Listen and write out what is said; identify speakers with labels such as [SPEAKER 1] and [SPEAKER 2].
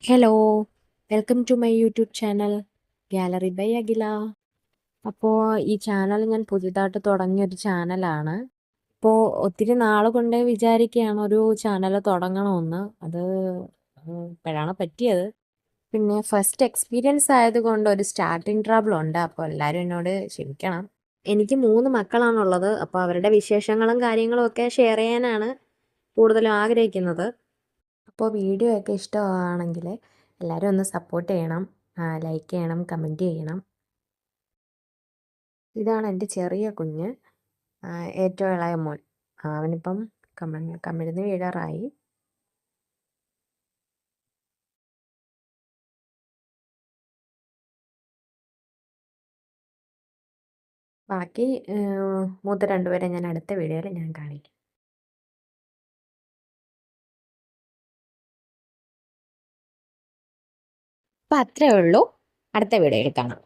[SPEAKER 1] Hello, welcome to my YouTube channel gallery by Akhila. അപ്പോൾ ഈ channel ഞാൻ പുതിയതായിട്ട് തുടങ്ങിയൊരു ചാനലാണ്. അപ്പോൾ ഒത്തിരി നാൾ കൊണ്ടേ വിചാരിക്കുകയാണ് ഒരു ചാനൽ തുടങ്ങണമെന്ന്. അത് ഇപ്പോഴാണ് പറ്റിയത്. പിന്നെ ഫസ്റ്റ് എക്സ്പീരിയൻസ് ആയതുകൊണ്ട് ഒരു സ്റ്റാർട്ടിങ് ട്രബിൾ ഉണ്ട്. അപ്പോൾ എല്ലാവരും എന്നോട് ക്ഷമിക്കണം. എനിക്ക് 3 മക്കളാണുള്ളത്. അപ്പോൾ അവരുടെ വിശേഷങ്ങളും കാര്യങ്ങളും ഒക്കെ ഷെയർ ചെയ്യാനാണ് കൂടുതലും ആഗ്രഹിക്കുന്നത്. അപ്പോൾ വീഡിയോ ഒക്കെ ഇഷ്ടമാണെങ്കിൽ എല്ലാവരും ഒന്ന് സപ്പോർട്ട് ചെയ്യണം, ലൈക്ക് ചെയ്യണം, കമൻറ്റ് ചെയ്യണം. ഇതാണ് എൻ്റെ ചെറിയ കുഞ്ഞ്, ഏറ്റവും ഇളയ മോൻ. അവനിപ്പം കമിഴ്ന്ന് വീഴാറായി. ബാക്കി മൂത്ത രണ്ടുപേരെ ഞാൻ അടുത്ത വീഡിയോയിൽ ഞാൻ കാണിക്കാം. അപ്പം അത്രേ ഉള്ളൂ. അടുത്ത വീഡിയോയിൽ കാണാം.